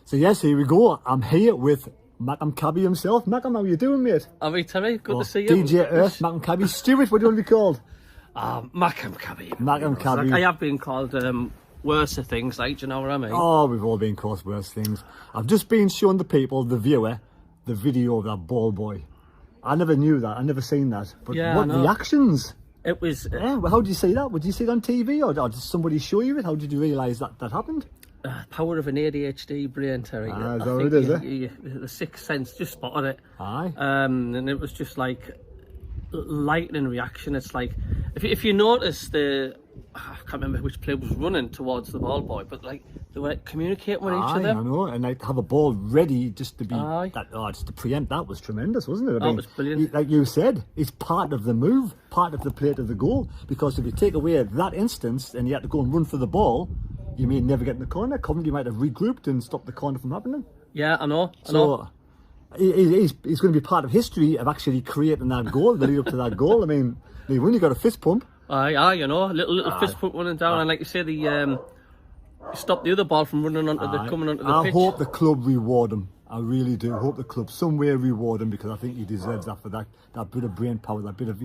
So yes, here we go. I'm here with Mackem Cabbie himself. Mackem, how are you doing, mate? How are you, Terry? Good to see you. DJ Earth, Mackem Cabbie. Stuart, what do you want to be called? Mackem Cabbie. Mackem Cabbie. Like I have been called worse things, like, do you know what I mean? Oh, we've all been called worse things. I've just been showing the people, the viewer, the video of that ball boy. I never knew that. I never seen that. But Yeah, what reactions? It was... Yeah, well, how did you see that? Would you see it on TV or did somebody show you it? How did you realise that happened? Power of an ADHD brain, Terry. Ah, so it is, the sixth sense just spotted it. Aye. And it was just like lightning reaction. It's like if you notice I can't remember which player was running towards the ball boy, but like they were communicating with each other. I know, and like have a ball ready just to be just to preempt. That was tremendous, wasn't it? I mean, was brilliant. Like you said, it's part of the move, part of the play to the goal. Because if you take away that instance and you had to go and run for the ball, you may never get in the corner. Coventry might have regrouped and stopped the corner from happening. Yeah, I know. So he's going to be part of history of actually creating that goal, the lead up to that goal. I mean, they've only got a fist pump. Aye, you know, little fist pump running down, and like you say, the stop the other ball from running onto coming onto the pitch. I hope the club reward him. I really do. I hope the club somewhere reward him, because I think he deserves that for that bit of brain power, that bit of,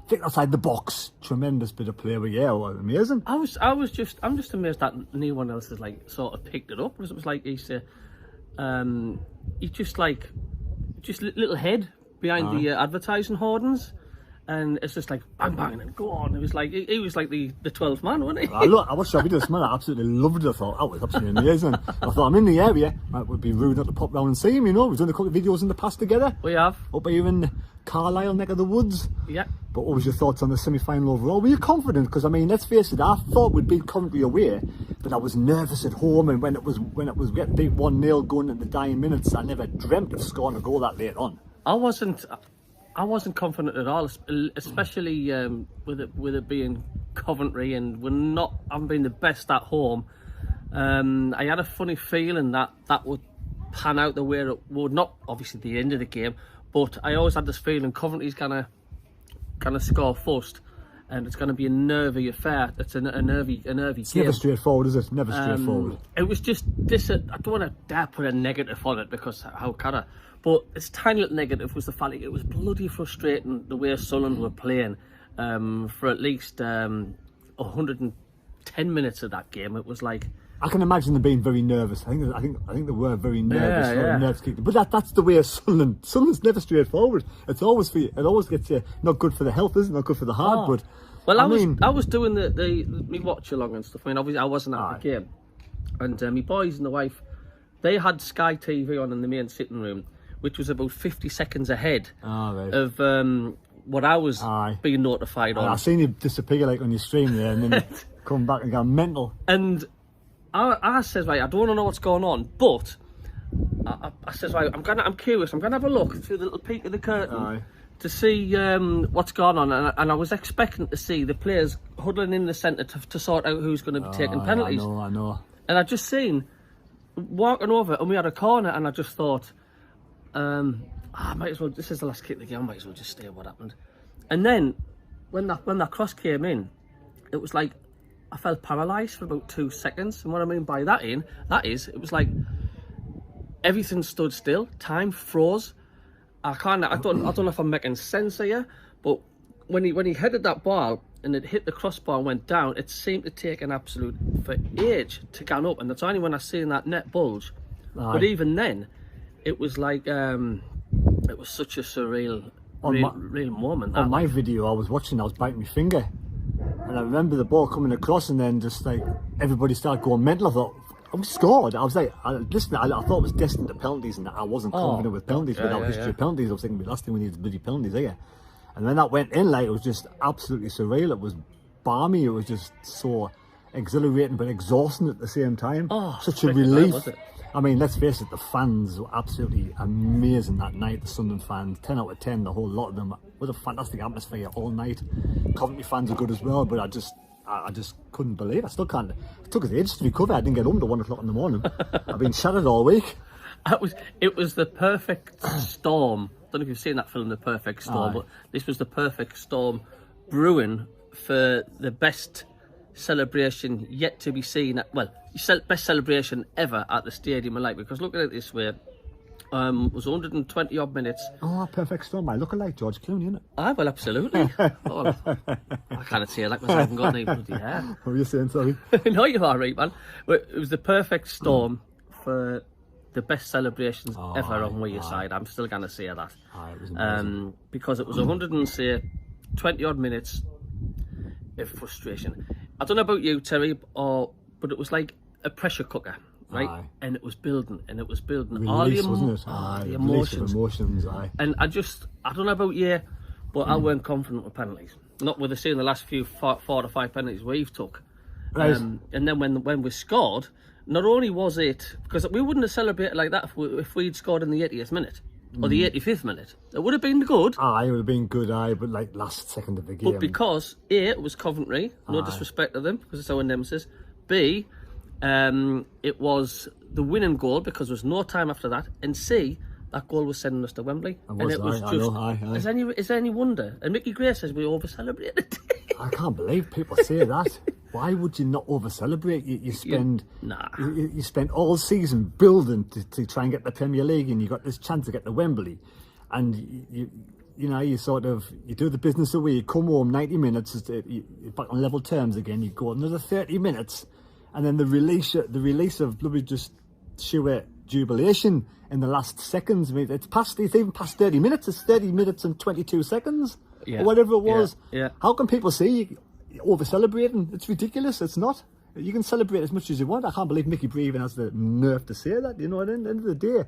think outside the box. Tremendous bit of play, but yeah, amazing. I'm just amazed that no one else has like sort of picked it up. It was like he's just little head behind the advertising hoardings, and it's just like bang bang and go on. It was like he was like the 12th man, wasn't he? I watched that video this morning. I absolutely loved it. I thought that was absolutely amazing. I thought, I'm in the area. It would be rude not to pop round and see him. We've done a couple of videos in the past together. We have. Up here in Carlisle, neck of the woods. Yeah. But what was your thoughts on the semi-final overall? Were you confident? Because I mean, let's face it, I thought we'd beat Coventry away, but I was nervous at home. And when it was getting beat 1-0 going in the dying minutes, I never dreamt of scoring a goal that late on. I wasn't confident at all, especially with it being Coventry, and haven't been the best at home. I had a funny feeling that would pan out the way it would. Not obviously the end of the game, but I always had this feeling Coventry's gonna score first, and it's gonna be a nervy affair. It's a nervy game. Never straightforward, is it? Never straightforward. It was just this. I don't want to dare put a negative on it, because how can I? But its tiny little negative was the fact that it was bloody frustrating the way Sunderland were playing for at least 110 minutes of that game. It was like, I can imagine them being very nervous. I think they were very nervous. Yeah. Nerves kicked. But that's the way of Sunderland. Sunderland's never straightforward. It's always it always gets you not good for the health, isn't it? Not good for the heart. But well, I was doing me watch along and stuff. I mean, obviously I wasn't at the game, and my boys and the wife, they had Sky TV on in the main sitting room, which was about 50 seconds ahead of what I was being notified on. I seen you disappear like on your stream there, and then come back and go mental. And I says, right, I don't want to know what's going on, but I says, right, I'm curious. I'm gonna have a look through the little peek of the curtain to see what's going on, and I was expecting to see the players huddling in the centre to sort out who's going to be taking penalties. I know. And I just seen walking over, and we had a corner, and I just thought, I might as well. This is the last kick of the game. I might as well just stay. What happened? And then when that cross came in, it was like I felt paralysed for about 2 seconds. And what I mean by that is it was like everything stood still. Time froze. I don't know if I'm making sense here, but when he headed that ball and it hit the crossbar and went down, it seemed to take an absolute for age to get up. And that's only when I seen that net bulge. But even then, it was like it was such a surreal, real moment. On my video, I was biting my finger, and I remember the ball coming across, and then just like everybody started going mental. I thought, I'm scored. I was like, I thought it was destined to penalties, and I wasn't confident with penalties without history of penalties. I was thinking, the last thing we need is bloody penalties here. And then that went in, like, it was just absolutely surreal. It was balmy. It was just so exhilarating but exhausting at the same time. Such a relief. I mean, let's face it, the fans were absolutely amazing that night. The Sunderland fans, 10 out of 10, the whole lot of them. It was a fantastic atmosphere all night. Coventry fans are good as well, but I just couldn't believe it. I still can't. It took us ages to recover. I didn't get home till 1 o'clock in the morning. I've been shattered all week. It was the perfect storm. I don't know if you've seen that film, The Perfect Storm, but this was the perfect storm brewing for the best celebration yet to be seen. Best celebration ever at the Stadium of Light. Because look at it this way, it was 120 odd minutes. Oh, perfect storm. I look like George Clooney, innit? Ah, well, absolutely. Oh, I can't say that because I haven't got any bloody hair. What were you saying, sorry? No, you're all right, man. But it was the perfect storm for the best celebrations ever on your side. I'm still going to say that. It was amazing. Because it was 120 odd minutes of frustration. I don't know about you, Terry, but it was like a pressure cooker, right? Aye. And it was building, and it was building. Release, wasn't it? The Release of emotions. emotions, aye. And I don't know about you, but I weren't confident with penalties. Not with seeing the last few 4 to 5 penalties we've took. Right. And then when we scored, not only was it, because we wouldn't have celebrated like that if we'd scored in the 80th minute or the 85th minute. It would have been good. Aye, it would have been good, but like last second of the game. But because A, it was Coventry, no disrespect to them, because it's our nemesis. B, it was the winning goal because there was no time after that. And C, that goal was sending us to Wembley. And it was just, is there any wonder? And Mickey Gray says we over-celebrated. I can't believe people say that. Why would you not over-celebrate? You spend you spend all season building to try and get the Premier League, and you got this chance to get to Wembley, and you sort of do the business away. You come home 90 minutes, you're back on level terms again. You go another 30 minutes, and then the release of bloody just sheer jubilation in the last seconds. I mean, it's even past 30 minutes. It's 30 minutes and 22 seconds, or whatever it was. Yeah. How can people say you over-celebrating? It's ridiculous. It's not. You can celebrate as much as you want. I can't believe Mickey Bree even has the nerve to say that. You know, at the end of the day.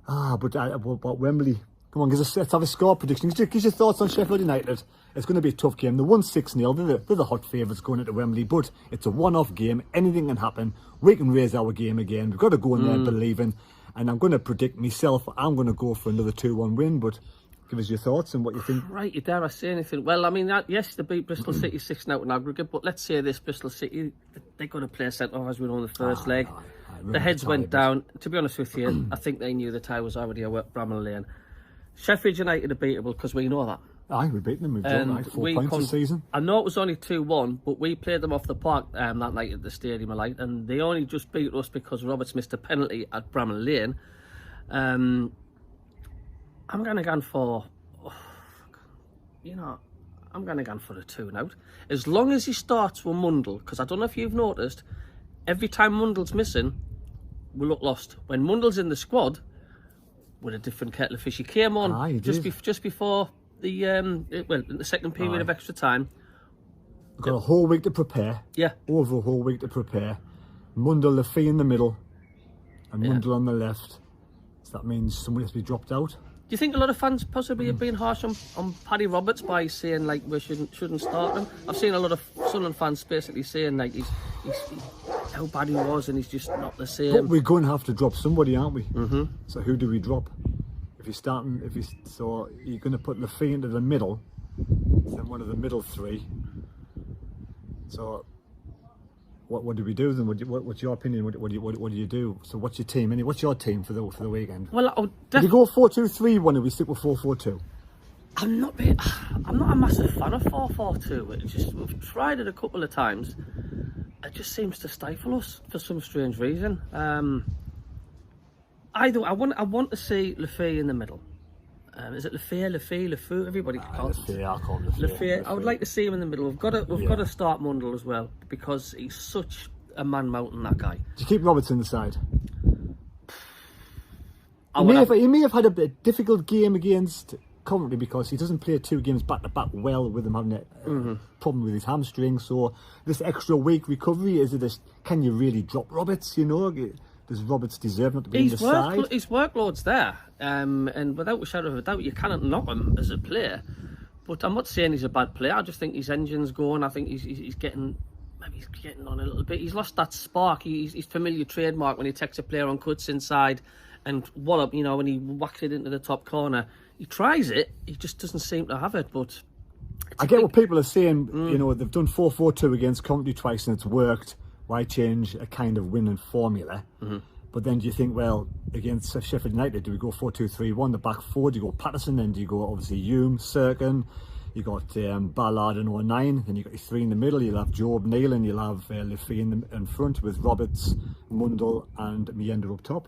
But Wembley. Come on, let's have a score prediction. Give your thoughts on Sheffield United. It's going to be a tough game. They won 6-0. They're the hot favourites going into Wembley, but it's a one-off game. Anything can happen. We can raise our game again. We've got to go in there believing. And I'm going to predict myself. I'm going to go for another 2-1 win, but give us your thoughts and what you think. Right, you dare I say anything? Well, I mean, yes, they beat Bristol City 6-0 in aggregate, but let's say this, Bristol City, they're going to play centre as we know in the first leg. The heads went down. To be honest with you, I think they knew the tie was already at Bramall Lane. Sheffield United are beatable because we know that. Aye, we beat them. We've done 4 points this season. I know it was only 2-1, but we played them off the park that night at the Stadium of Light, and they only just beat us because Roberts missed a penalty at Bramall Lane. I'm going to go for... I'm going to go for a 2-0. As long as he starts with Mundle, because I don't know if you've noticed, every time Mundle's missing, we look lost. When Mundle's in the squad, with a different kettle of fish. He came on just before the in the second period of extra time. We've got a whole week to prepare. Yeah. Over a whole week to prepare. Mundle, Lafay in the middle, and Mundle on the left. So that means somebody has to be dropped out. Do you think a lot of fans possibly have been harsh on Paddy Roberts by saying like we shouldn't start him? I've seen a lot of Sunderland fans basically saying like he's how bad he was and he's just not the same. But we're going to have to drop somebody, aren't we? Mm-hmm. So who do we drop? So you're going to put Lafay into the middle, then one of the middle three. So what do we do then? What's your opinion? What do you do? So what's your team? What's your team for the weekend? Well, do we go 4-2-3-1 or we stick with 4-4-2? I'm not a massive fan of 4-4-2. We've tried it a couple of times. It just seems to stifle us for some strange reason. I want to see Lafay in the middle. Is it Lafay? Everybody calls it. Lafay, I'll call him Lafay. I would like to see him in the middle. We've got to start Mundle as well because he's such a man mountain, that guy. Do you keep Roberts in the side? He may have had a bit difficult game against Coventry because he doesn't play 2 games back to back well with him having a problem with his hamstring. So this extra week recovery, can you really drop Roberts? Does Roberts deserve not to be in the side? His workload's there, and without a shadow of a doubt, you cannot knock him as a player. But I'm not saying he's a bad player. I just think his engine's going. I think he's getting on a little bit. He's lost that spark. His familiar trademark when he takes a player on cuts inside, and wallop. When he whacks it into the top corner, he tries it. He just doesn't seem to have it. But I get what people are saying. They've done 4-4-2 against Coventry twice and it's worked. Why change a kind of winning formula? Mm-hmm. But then do you think, well, against Sheffield United, do we go 4-2-3-1, the back four? Do you go Patterson? Then do you go, obviously, Hume, Sirkin? You got Ballard and 09, then you got your three in the middle. You'll have Job, Neal, and you'll have Liffey in front with Roberts, Mundle, and Meander up top.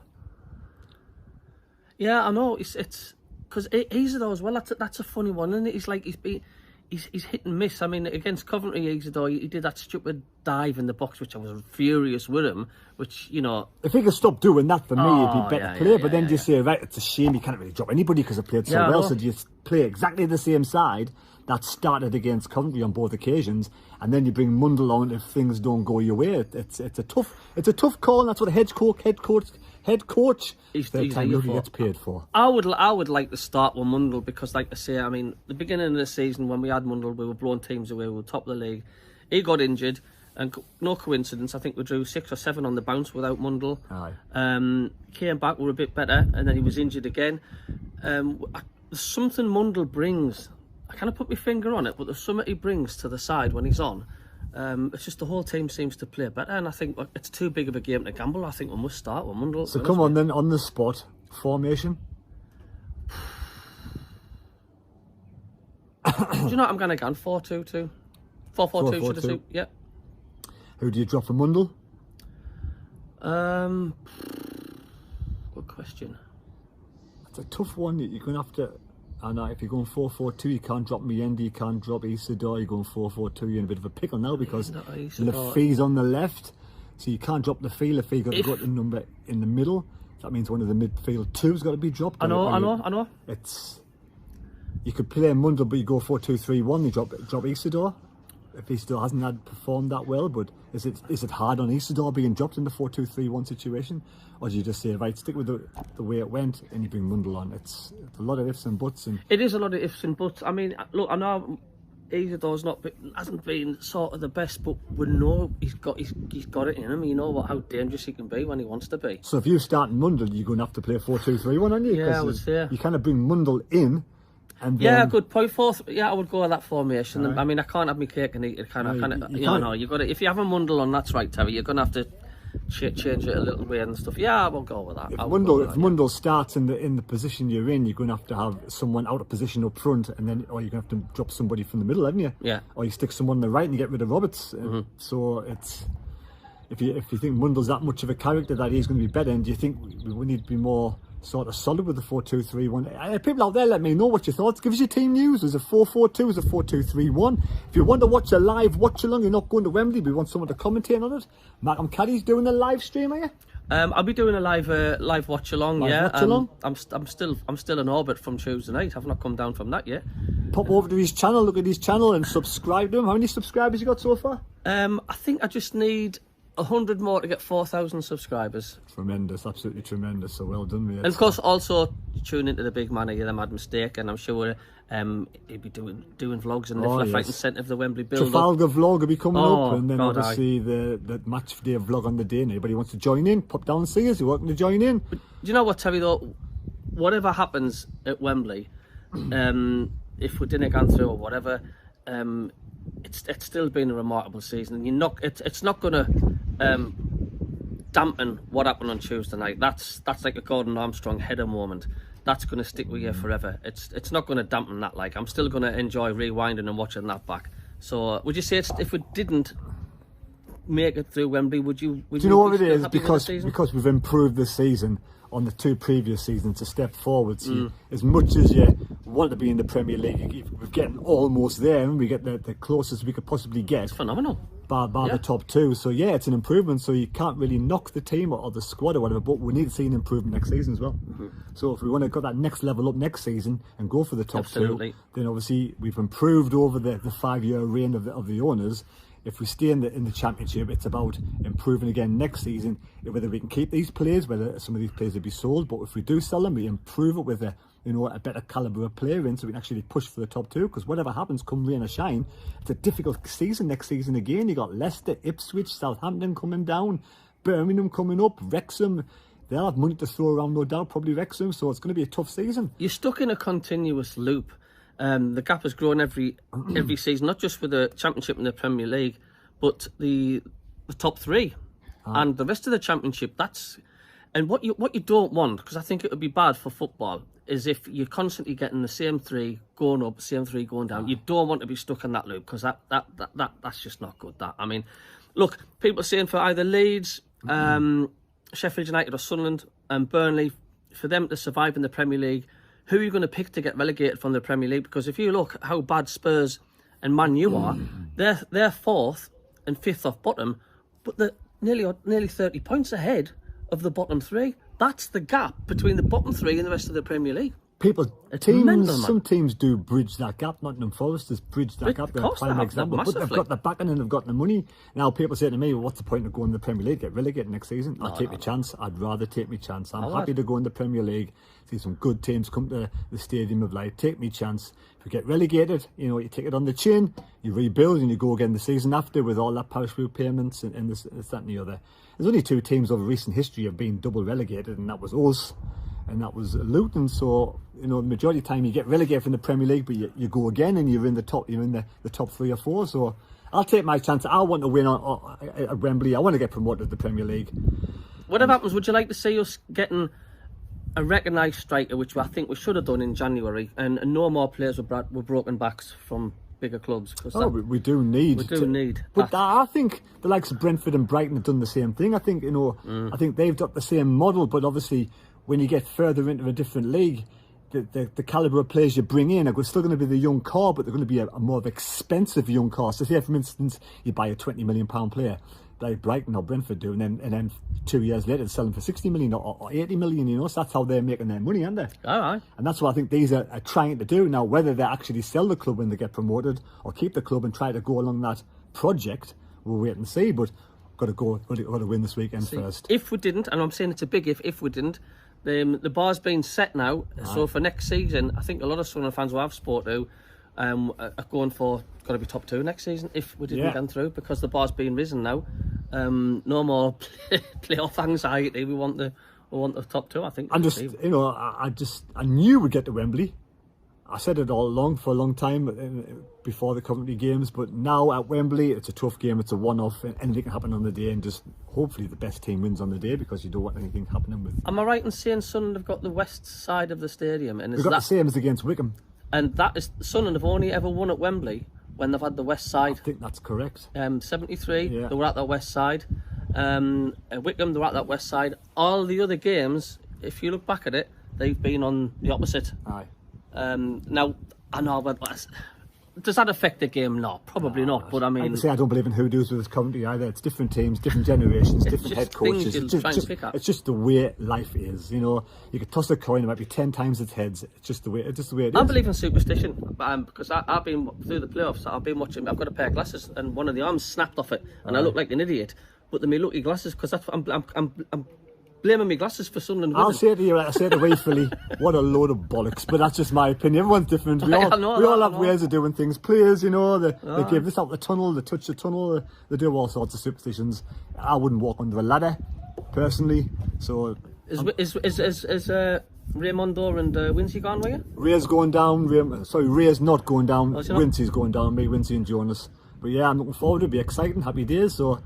Yeah, I know. It's because Isidore as well. That's a funny one, isn't it? He's like he's hit and miss. I mean, against Coventry, Isidore, he did that stupid dive in the box, which I was furious with him. Which, you know, if he could stop doing that, for me, he'd be better player. But then you say, right, it's a shame you can't really drop anybody because they played so well. So you play exactly the same side that started against Coventry on both occasions, and then you bring Mundle on if things don't go your way. It's a tough call. And that's what a head coach. He's the time he gets paid for. I would like to start with Mundle because, like I say, I mean, the beginning of the season when we had Mundle, we were blowing teams away. We were top of the league. He got injured, and no coincidence, I think we drew 6 or 7 on the bounce without Mundle. Came back, we were a bit better, and then he was injured again. Something Mundle brings, I can't put my finger on it, but there's something he brings to the side when he's on. It's just the whole team seems to play better, and I think it's too big of a game to gamble. I think we must start with Mundle. So come on then, on the spot, formation. Do you know what I'm going to go on? 4-2-2. 4-4-2 should I say? Yeah. Who do you drop for Mundle? Good question. It's a tough one. You're going to have to. And if you're going 4-4-2, you can't drop Meander, you can't drop Isidore. You're going 4-4-2, you're in a bit of a pickle now because Lefee's on the left, so you can't drop Lefee. Lefee got to go to number in the middle. That means one of the midfield two's got to be dropped. I know. You could play Mundle, but you go 4-2-3-1. You drop Isidore. If Isidore hasn't performed that well, but is it hard on Isidore being dropped in the 4-2-3-1 situation, or do you just say, right, stick with the way it went and you bring Mundle on? It's a lot of ifs and buts. And it is a lot of ifs and buts. I mean, look, I know Isidore's hasn't been sort of the best, but we know he's got it in him. You know how dangerous he can be when he wants to be. So if you start Mundle, you're going to have to play 4-2-3-1, aren't you? Yeah, I would say. You kind of bring Mundle in. And then, yeah, good point. I would go with that formation. Right. I mean, I can't have my cake and eat it. You got to. If you have a Mundle on, that's right, Terry. You're gonna have to change it a little bit and stuff. Yeah, I will go with that. If Mundle starts in the position you're in, you're going to have someone out of position up front, and then or you're going to have to drop somebody from the middle, haven't you? Yeah. Or you stick someone on the right and you get rid of Roberts. So it's if you think Mundle's that much of a character that he's going to be better, and do you think we need to be more sort of solid with the 4-2-3-1? People out there, let me know what your thoughts. Give us your team news. Is it 4-4-2? Is it 4-2-3-1? If you want to watch a live watch along, you're not going to Wembley, we want someone to commentate on it. Mackem Cabbie's doing a live stream, are you? I'll be doing a live watch along. Watch along? I'm still in orbit from Tuesday night. I've not come down from that yet. Pop over to his channel, look at his channel, and subscribe to him. How many subscribers you got so far? I think I just need 100 more to get 4,000 subscribers. Tremendous, absolutely tremendous. So well done, mate. And of course, also tune into the big man of the Mad Mistake, and I'm sure he'll be doing vlogs and left, right, and centre of the Wembley build. Trafalgar vlog will be coming up, and then obviously the match day vlog on the day. And anybody wants to join in, pop down and see us. You're welcome to join in. But do you know what, Terry? Though, whatever happens at Wembley, if we didn't go through or whatever, it's still been a remarkable season, and it's not going to dampen what happened on Tuesday night. That's like a Gordon Armstrong header moment. That's going to stick with you forever. It's not going to dampen that. Like, I'm still going to enjoy rewinding and watching that back. So would you say if we didn't make it through Wembley, would you? Do you know what it is? Because we've improved this season on the two previous seasons, a step forward. So as much as you want to be in the Premier League, we're getting almost there, and we get the closest we could possibly get. It's phenomenal. Bar the top two. So yeah, it's an improvement. So you can't really knock the team or the squad or whatever, but we need to see an improvement next season as well. So if we want to go that next level up next season and go for the top two, then obviously we've improved over the 5-year reign of the owners. If we stay in the championship, it's about improving again next season. Whether we can keep these players, whether some of these players will be sold, but if we do sell them, we improve it with a better calibre of player in, so we can actually push for the top two. Because whatever happens, come rain or shine, it's a difficult season next season again. You got Leicester, Ipswich, Southampton coming down, Birmingham coming up, Wrexham. They'll have money to throw around, no doubt. Probably Wrexham, so it's going to be a tough season. You're stuck in a continuous loop. The gap has grown every season, not just with the Championship and the Premier League, but the top three and the rest of the Championship. And what you don't want, because I think it would be bad for football, is if you're constantly getting the same three going up, same three going down. You don't want to be stuck in that loop, because that's just not good. That, I mean, look, people are saying for either Leeds, Sheffield United or Sunderland and Burnley, for them to survive in the Premier League, who are you going to pick to get relegated from the Premier League? Because if you look how bad Spurs and Man U are, they're fourth and fifth off bottom, but they're nearly 30 points ahead of the bottom three. That's the gap between the bottom three and the rest of the Premier League. Some teams do bridge that gap. Nottingham Forest has bridged that gap. They're a prime example. But they've got the backing and they've got the money. Now people say to me, well, what's the point of going to the Premier League? Get relegated next season? I'll take my chance. I'd rather take my chance. I'm happy to go in the Premier League, see some good teams come to the Stadium of Light, take me chance. If you get relegated, you take it on the chin, you rebuild and you go again the season after with all that parachute payments and this, that and the other. There's only two teams over recent history have been double relegated, and that was us and that was Luton. So, the majority of the time you get relegated from the Premier League, but you go again and you're in the top 3 or 4. So I'll take my chance. I want to win at Wembley. I want to get promoted to the Premier League. Whatever happens, would you like to see us getting a recognised striker, which I think we should have done in January, and no more players with broken backs from bigger clubs? We do need. But I think the likes of Brentford and Brighton have done the same thing. I think I think they've got the same model, but obviously when you get further into a different league, the calibre of players you bring in are still going to be the young car, but they're going to be a more expensive young car. So say, for instance, you buy a £20 million player, like Brighton or Brentford do, and then 2 years later sell them for 60 million or 80 million, so that's how they're making their money, aren't they? All right. And that's what I think these are trying to do. Now, whether they actually sell the club when they get promoted or keep the club and try to go along that project, we'll wait and see, but got to win this weekend first. If we didn't, and I'm saying it's a big if we didn't, the bar's been set now. So for next season, I think a lot of Sunderland fans who I've spoken to are going for got to be top 2 next season if we didn't get through, because the bar's been risen now. No more playoff anxiety. We want the top 2. I think. I knew we'd get to Wembley. I said it all along for a long time before the Coventry games, but now at Wembley it's a tough game. It's a one-off, and anything can happen on the day, and just hopefully the best team wins on the day, because you don't want anything happening with. Am I right in saying Sunderland have got the west side of the stadium, and they've got the same as against Wickham? And that is, Sunderland have only ever won at Wembley when they've had the west side. I think that's correct. 73, they were at the west side. At Wickham, they were at that west side. All the other games, if you look back at it, they've been on the opposite. Aye. Now, I know, but does that affect the game? No, probably not. But I mean, I don't believe in hoodoos with this Coventry either. It's different teams, different generations, different head coaches. It's just the way life is. You could toss a coin, it might be 10 times its heads. It's just the way it is. I believe in superstition, because I've been through the playoffs. I've been watching. I've got a pair of glasses, and one of the arms snapped off it, and I look like an idiot. But they're my lucky glasses, because I'm blaming my glasses for Sunderland winning. I'll say to you, I say to Wee Philly, what a load of bollocks. But that's just my opinion. Everyone's different. We all have ways of doing things. Players, they give this out the tunnel, they touch the tunnel, they do all sorts of superstitions. I wouldn't walk under a ladder, personally. So is Raymondo and Wincy gone with you? Ray's going down. Ray's not going down. Wincy's going down. Me, Wincy and Jonas. But yeah, I'm looking forward to it. It'll be exciting. Happy days. So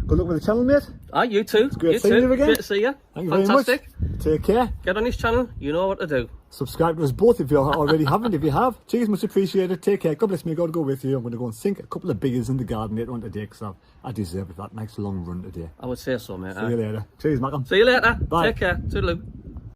good luck with the channel, mate. You too. It's great seeing you again. Great to see you. Thank you Fantastic. Very much. Take care. Get on his channel. You know what to do. Subscribe to us both if you already haven't. If you have, cheers, much appreciated. Take care. God bless me. God go with you. I'm going to go and sink a couple of biggers in the garden later on today, because I deserve that nice long run today. I would say so, mate. See you later. Cheers, Mackem. See you later. Bye. Take care. Toodaloo.